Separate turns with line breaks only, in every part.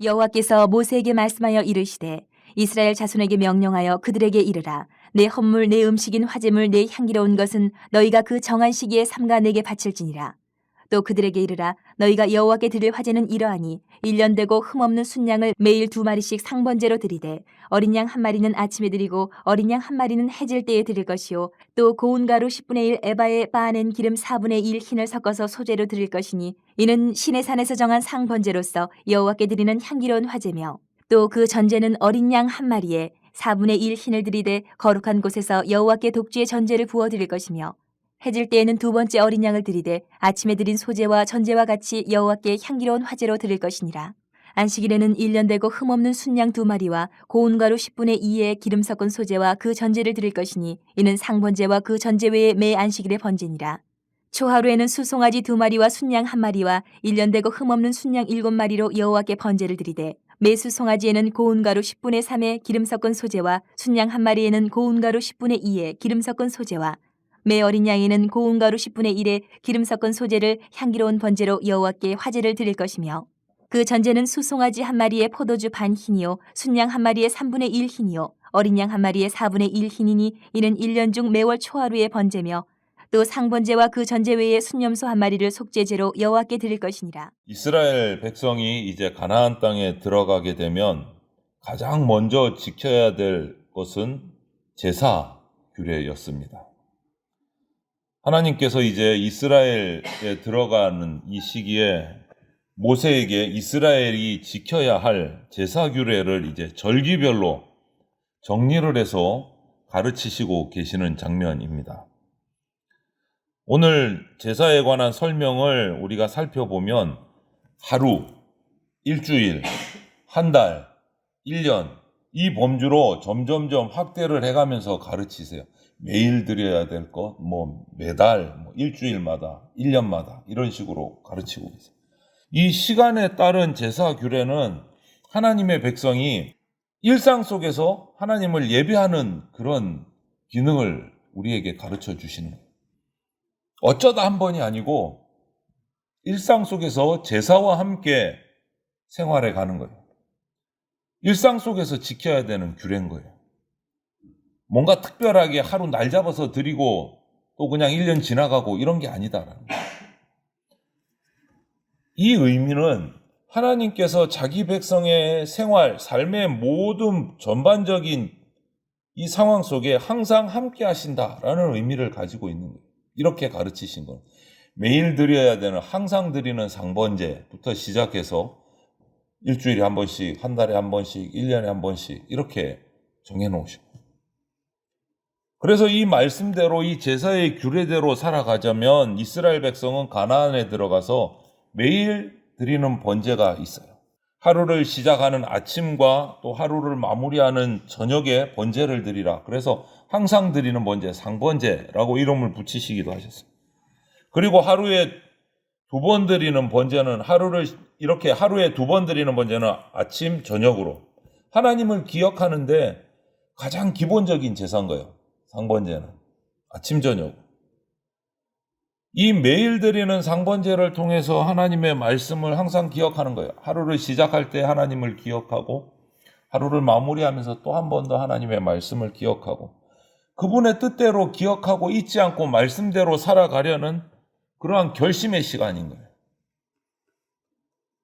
여호와께서 모세에게 말씀하여 이르시되 이스라엘 자손에게 명령하여 그들에게 이르라. 내 헌물 내 음식인 화제물 내 향기로운 것은 너희가 그 정한 시기에 삼가 내게 바칠지니라. 또 그들에게 이르라. 너희가 여호와께 드릴 화제는 이러하니 1년 되고 흠없는 순양을 매일 2마리씩 상번제로 드리되 어린 양 1마리는 아침에 드리고 어린 양 1마리는 해질 때에 드릴 것이요 또 고운 가루 10분의 1 에바에 빻아낸 기름 4분의 1 흰을 섞어서 소재로 드릴 것이니 이는 시내 산에서 정한 상번제로서 여호와께 드리는 향기로운 화제며 또 그 전제는 어린 양 1마리에 4분의 1 흰을 드리되 거룩한 곳에서 여호와께 독주의 전제를 부어 드릴 것이며 해질 때에는 2번째 어린 양을 드리되 아침에 드린 소제와 전제와 같이 여호와께 향기로운 화제로 드릴 것이니라. 안식일에는 1년 되고 흠없는 순양 2마리와 고운 가루 10분의 2의 기름 섞은 소제와 그 전제를 드릴 것이니 이는 상번제와 그 전제 외에 매 안식일의 번제니라. 초하루에는 수송아지 2마리와 순양 1마리와 1년 되고 흠없는 순양 7마리로 여호와께 번제를 드리되 매 수송아지에는 고운 가루 10분의 3의 기름 섞은 소제와 순양 1마리에는 고운 가루 10분의 2의 기름 섞은 소제와 매 어린 양에는 고운 가루 10분의 1의 기름 섞은 소제를 향기로운 번제로 여호와께 화제를 드릴 것이며 그 전제는 수송아지 1마리에 포도주 반 흰이요 순양 1마리에 3분의 1 흰이요 어린 양 1마리에 4분의 1 흰이니 이는 1년 중 매월 초하루의 번제며 또 상번제와 그 전제 외에 순염소 1마리를 속죄제로 여호와께 드릴 것이니라.
이스라엘 백성이 이제 가나안 땅에 들어가게 되면 가장 먼저 지켜야 될 것은 제사 규례였습니다. 하나님께서 이제 이스라엘에 들어가는 이 시기에 모세에게 이스라엘이 지켜야 할 제사 규례를 이제 절기별로 정리를 해서 가르치시고 계시는 장면입니다. 오늘 제사에 관한 설명을 우리가 살펴보면 하루, 일주일, 한 달, 1년 이 범주로 점점점 확대를 해가면서 가르치세요. 매일 드려야 될 것, 매달, 일주일마다, 1년마다 이런 식으로 가르치고 계세요. 이 시간에 따른 제사 규례는 하나님의 백성이 일상 속에서 하나님을 예배하는 그런 기능을 우리에게 가르쳐 주시는 거예요. 어쩌다 한 번이 아니고 일상 속에서 제사와 함께 생활해 가는 거예요. 일상 속에서 지켜야 되는 규례인 거예요. 뭔가 특별하게 하루 날 잡아서 드리고 또 그냥 1년 지나가고 이런 게 아니다라는 거예요. 이 의미는 하나님께서 자기 백성의 생활, 삶의 모든 전반적인 이 상황 속에 항상 함께 하신다라는 의미를 가지고 있는 거예요. 이렇게 가르치신 거예요. 매일 드려야 되는 항상 드리는 상번제부터 시작해서 일주일에 한 번씩, 한 달에 한 번씩, 1년에 한 번씩 이렇게 정해놓으시고 그래서 이 말씀대로 이 제사의 규례대로 살아가자면 이스라엘 백성은 가나안에 들어가서 매일 드리는 번제가 있어요. 하루를 시작하는 아침과 또 하루를 마무리하는 저녁에 번제를 드리라. 그래서 항상 드리는 번제, 상번제라고 이름을 붙이시기도 하셨어요. 그리고 하루에 2번 드리는 번제는 이렇게 하루에 2번 드리는 번제는 아침, 저녁으로 하나님을 기억하는데 가장 기본적인 제사인 거예요. 상번제는 아침, 저녁. 이 매일 드리는 상번제를 통해서 하나님의 말씀을 항상 기억하는 거예요. 하루를 시작할 때 하나님을 기억하고 하루를 마무리하면서 또 한 번 더 하나님의 말씀을 기억하고 그분의 뜻대로 기억하고 잊지 않고 말씀대로 살아가려는 그러한 결심의 시간인 거예요.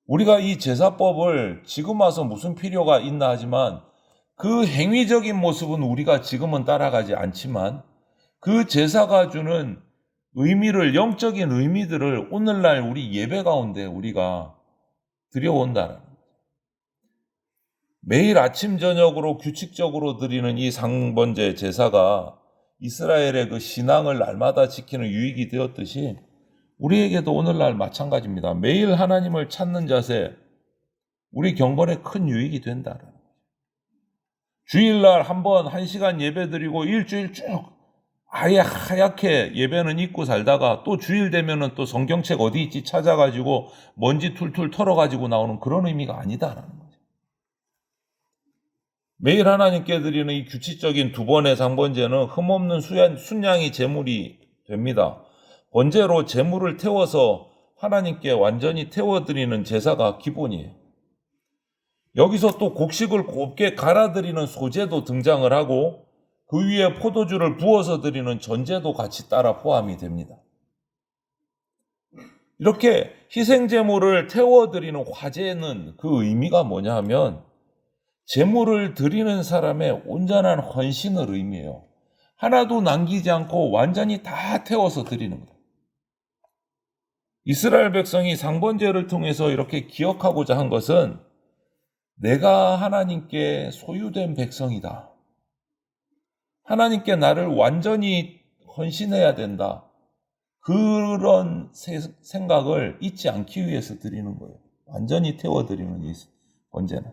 우리가 이 제사법을 지금 와서 무슨 필요가 있나 하지만 그 행위적인 모습은 우리가 지금은 따라가지 않지만 그 제사가 주는 의미를, 영적인 의미들을 오늘날 우리 예배 가운데 우리가 드려온다는 거예요. 매일 아침 저녁으로 규칙적으로 드리는 이 상번제 제사가 이스라엘의 그 신앙을 날마다 지키는 유익이 되었듯이 우리에게도 오늘날 마찬가지입니다. 매일 하나님을 찾는 자세, 우리 경건에 큰 유익이 된다는 거예요. 주일날 한 번 1시간 예배 드리고 일주일 쭉 아예 하얗게 예배는 잊고 살다가 또 주일 되면은 또 성경책 어디 있지 찾아가지고 먼지 툴툴 털어가지고 나오는 그런 의미가 아니다라는 거죠. 매일 하나님께 드리는 이 규칙적인 2번의 상번제는 흠없는 순양이 제물이 됩니다. 번제로 제물을 태워서 하나님께 완전히 태워드리는 제사가 기본이에요. 여기서 또 곡식을 곱게 갈아들이는 소제도 등장을 하고 그 위에 포도주를 부어서 드리는 전제도 같이 따라 포함이 됩니다. 이렇게 희생제물을 태워드리는 화제는 그 의미가 뭐냐 하면 제물을 드리는 사람의 온전한 헌신을 의미해요. 하나도 남기지 않고 완전히 다 태워서 드리는 거예요. 이스라엘 백성이 상번제를 통해서 이렇게 기억하고자 한 것은 내가 하나님께 소유된 백성이다. 하나님께 나를 완전히 헌신해야 된다. 그런 생각을 잊지 않기 위해서 드리는 거예요. 완전히 태워드리는 이 번제는.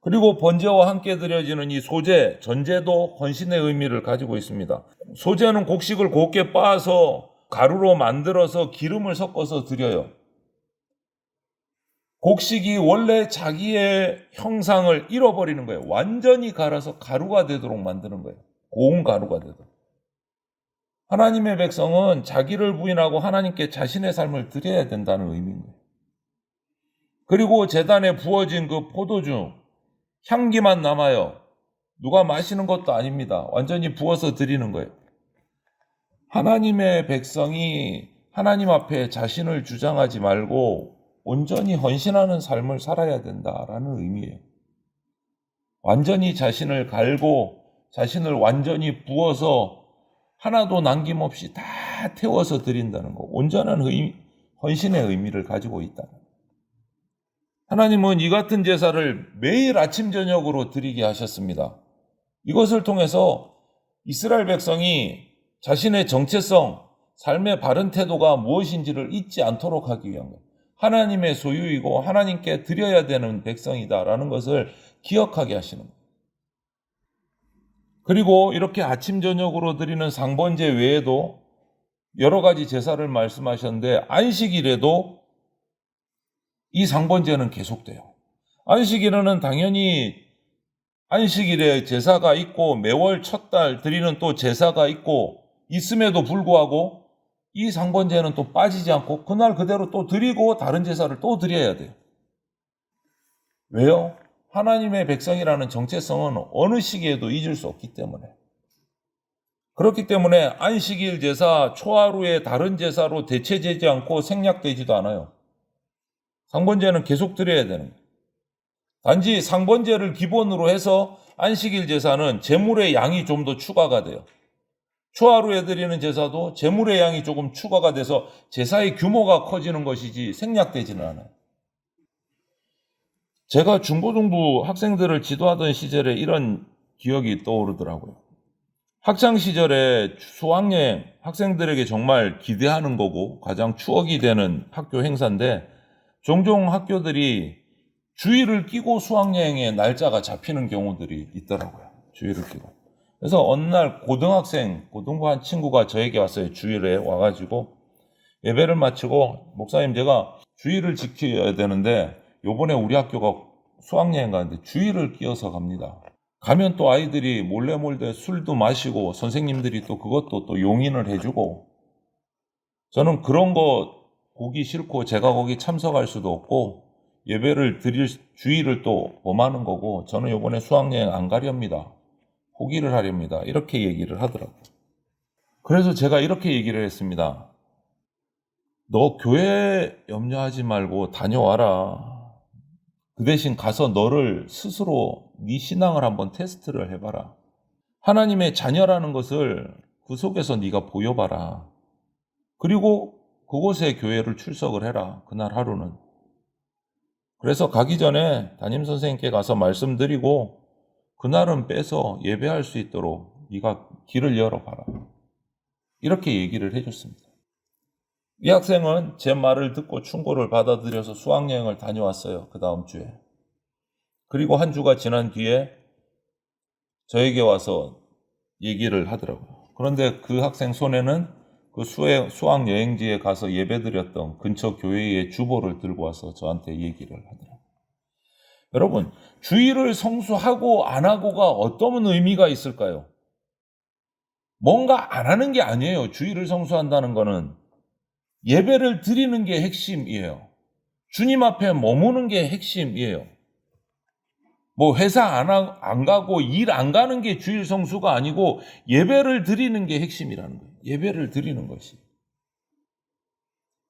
그리고 번제와 함께 드려지는 이 소제, 전제도 헌신의 의미를 가지고 있습니다. 소제는 곡식을 곱게 빻아서 가루로 만들어서 기름을 섞어서 드려요. 곡식이 원래 자기의 형상을 잃어버리는 거예요. 완전히 갈아서 가루가 되도록 만드는 거예요. 고운 가루가 되도록. 하나님의 백성은 자기를 부인하고 하나님께 자신의 삶을 드려야 된다는 의미입니다. 그리고 제단에 부어진 그 포도주, 향기만 남아요. 누가 마시는 것도 아닙니다. 완전히 부어서 드리는 거예요. 하나님의 백성이 하나님 앞에 자신을 주장하지 말고 온전히 헌신하는 삶을 살아야 된다라는 의미예요. 완전히 자신을 갈고 자신을 완전히 부어서 하나도 남김없이 다 태워서 드린다는 거. 온전한 헌신의 의미를 가지고 있다. 하나님은 이 같은 제사를 매일 아침 저녁으로 드리게 하셨습니다. 이것을 통해서 이스라엘 백성이 자신의 정체성, 삶의 바른 태도가 무엇인지를 잊지 않도록 하기 위한 거예요. 하나님의 소유이고 하나님께 드려야 되는 백성이다라는 것을 기억하게 하시는 거예요. 그리고 이렇게 아침 저녁으로 드리는 상번제 외에도 여러 가지 제사를 말씀하셨는데 안식일에도 이 상번제는 계속돼요. 안식일에는 당연히 안식일에 제사가 있고 매월 첫 달 드리는 또 제사가 있고 있음에도 불구하고 이 상번제는 또 빠지지 않고 그날 그대로 또 드리고 다른 제사를 또 드려야 돼요. 왜요? 하나님의 백성이라는 정체성은 어느 시기에도 잊을 수 없기 때문에. 그렇기 때문에 안식일 제사, 초하루의 다른 제사로 대체되지 않고 생략되지도 않아요. 상번제는 계속 드려야 되는 거예요. 단지 상번제를 기본으로 해서 안식일 제사는 제물의 양이 좀 더 추가가 돼요. 초하루에 드리는 제사도 제물의 양이 조금 추가가 돼서 제사의 규모가 커지는 것이지 생략되지는 않아요. 제가 중고등부 학생들을 지도하던 시절에 이런 기억이 떠오르더라고요. 학창 시절에 수학여행, 학생들에게 정말 기대하는 거고 가장 추억이 되는 학교 행사인데 종종 학교들이 주의를 끼고 수학여행의 날짜가 잡히는 경우들이 있더라고요. 주의를 끼고. 그래서 어느 날 고등부 한 친구가 저에게 왔어요. 주일에 와가지고 예배를 마치고 목사님 제가 주일을 지켜야 되는데 요번에 우리 학교가 수학여행 가는데 주일을 끼어서 갑니다. 가면 또 아이들이 몰래 술도 마시고 선생님들이 또 그것도 또 용인을 해주고 저는 그런 거 보기 싫고 제가 거기 참석할 수도 없고 예배를 드릴 주의를 또 범하는 거고 저는 요번에 수학여행 안 가렵니다. 포기를 하렵니다. 이렇게 얘기를 하더라고요. 그래서 제가 이렇게 얘기를 했습니다. 너 교회 염려하지 말고 다녀와라. 그 대신 가서 너를 스스로 네 신앙을 한번 테스트를 해봐라. 하나님의 자녀라는 것을 그 속에서 네가 보여봐라. 그리고 그곳에 교회를 출석을 해라. 그날 하루는. 그래서 가기 전에 담임선생님께 가서 말씀드리고 그날은 빼서 예배할 수 있도록 네가 길을 열어봐라. 이렇게 얘기를 해줬습니다. 이 학생은 제 말을 듣고 충고를 받아들여서 수학여행을 다녀왔어요. 그 다음 주에. 그리고 한 주가 지난 뒤에 저에게 와서 얘기를 하더라고요. 그런데 그 학생 손에는 그 수학여행지에 가서 예배드렸던 근처 교회의 주보를 들고 와서 저한테 얘기를 하더라고요. 여러분, 주일을 성수하고 안 하고가 어떤 의미가 있을까요? 뭔가 안 하는 게 아니에요. 주일을 성수한다는 거는. 예배를 드리는 게 핵심이에요. 주님 앞에 머무는 게 핵심이에요. 뭐 회사 안 가고 일 안 가는 게 주일 성수가 아니고 예배를 드리는 게 핵심이라는 거예요. 예배를 드리는 것이.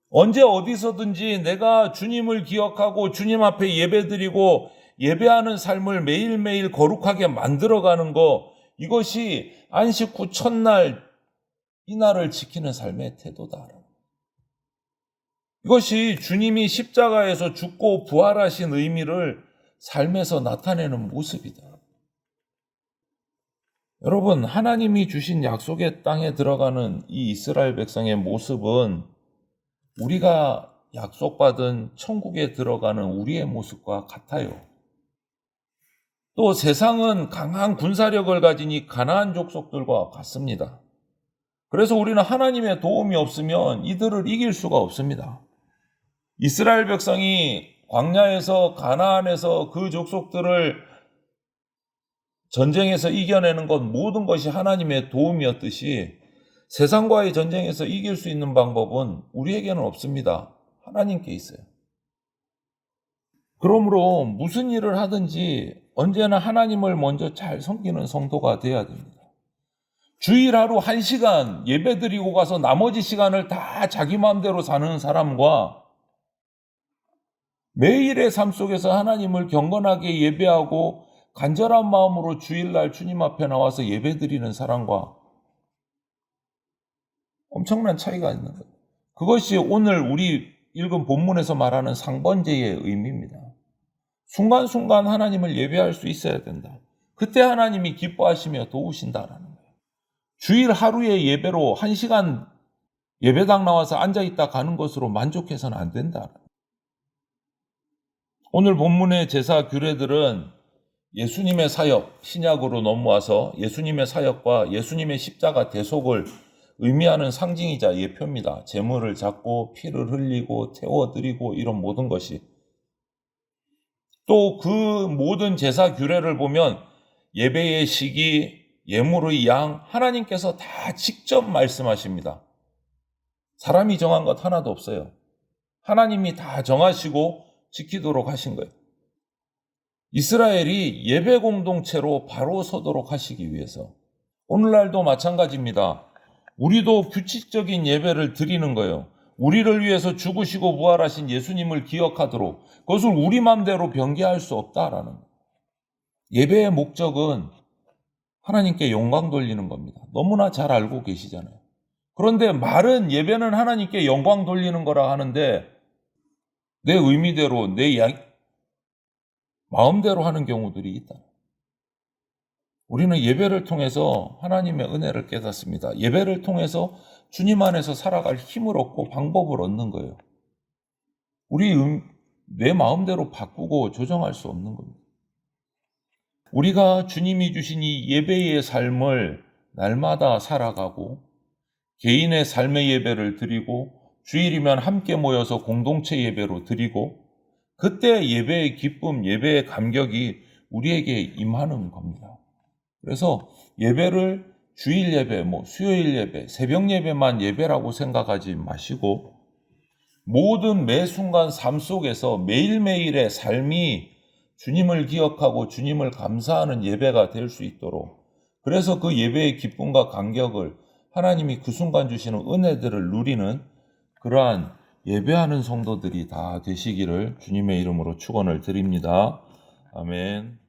언제 어디서든지 내가 주님을 기억하고 주님 앞에 예배드리고 예배하는 삶을 매일매일 거룩하게 만들어가는 거, 이것이 안식 후 첫날 이날을 지키는 삶의 태도다. 이것이 주님이 십자가에서 죽고 부활하신 의미를 삶에서 나타내는 모습이다. 여러분, 하나님이 주신 약속의 땅에 들어가는 이 이스라엘 백성의 모습은 우리가 약속받은 천국에 들어가는 우리의 모습과 같아요. 또 세상은 강한 군사력을 가진 이 가나안 족속들과 같습니다. 그래서 우리는 하나님의 도움이 없으면 이들을 이길 수가 없습니다. 이스라엘 백성이 광야에서 가나안에서 그 족속들을 전쟁에서 이겨내는 것 모든 것이 하나님의 도움이었듯이 세상과의 전쟁에서 이길 수 있는 방법은 우리에게는 없습니다. 하나님께 있어요. 그러므로 무슨 일을 하든지 언제나 하나님을 먼저 잘 섬기는 성도가 되어야 됩니다. 주일 하루 1시간 예배 드리고 가서 나머지 시간을 다 자기 마음대로 사는 사람과 매일의 삶 속에서 하나님을 경건하게 예배하고 간절한 마음으로 주일날 주님 앞에 나와서 예배 드리는 사람과 엄청난 차이가 있는 거예요. 그것이 오늘 우리 읽은 본문에서 말하는 상번제의 의미입니다. 순간순간 하나님을 예배할 수 있어야 된다. 그때 하나님이 기뻐하시며 도우신다라는 거예요. 주일 하루의 예배로 1시간 예배당 나와서 앉아있다 가는 것으로 만족해서는 안 된다. 오늘 본문의 제사 규례들은 예수님의 사역, 신약으로 넘어와서 예수님의 사역과 예수님의 십자가 대속을 의미하는 상징이자 예표입니다. 제물을 잡고 피를 흘리고 태워드리고 이런 모든 것이. 또 그 모든 제사 규례를 보면 예배의 시기, 예물의 양, 하나님께서 다 직접 말씀하십니다. 사람이 정한 것 하나도 없어요. 하나님이 다 정하시고 지키도록 하신 거예요. 이스라엘이 예배 공동체로 바로 서도록 하시기 위해서. 오늘날도 마찬가지입니다. 우리도 규칙적인 예배를 드리는 거예요. 우리를 위해서 죽으시고 부활하신 예수님을 기억하도록, 그것을 우리 맘대로 변개할 수 없다라는 거예요. 예배의 목적은 하나님께 영광 돌리는 겁니다. 너무나 잘 알고 계시잖아요. 그런데 말은 예배는 하나님께 영광 돌리는 거라 하는데 내 의미대로 내 마음대로 하는 경우들이 있다. 우리는 예배를 통해서 하나님의 은혜를 깨닫습니다. 예배를 통해서 주님 안에서 살아갈 힘을 얻고 방법을 얻는 거예요. 내 마음대로 바꾸고 조정할 수 없는 겁니다. 우리가 주님이 주신 이 예배의 삶을 날마다 살아가고 개인의 삶의 예배를 드리고 주일이면 함께 모여서 공동체 예배로 드리고 그때 예배의 기쁨, 예배의 감격이 우리에게 임하는 겁니다. 그래서 예배를 주일 예배, 수요일 예배, 새벽 예배만 예배라고 생각하지 마시고 모든 매 순간 삶 속에서 매일매일의 삶이 주님을 기억하고 주님을 감사하는 예배가 될 수 있도록, 그래서 그 예배의 기쁨과 감격을 하나님이 그 순간 주시는 은혜들을 누리는 그러한 예배하는 성도들이 다 되시기를 주님의 이름으로 축원을 드립니다. 아멘.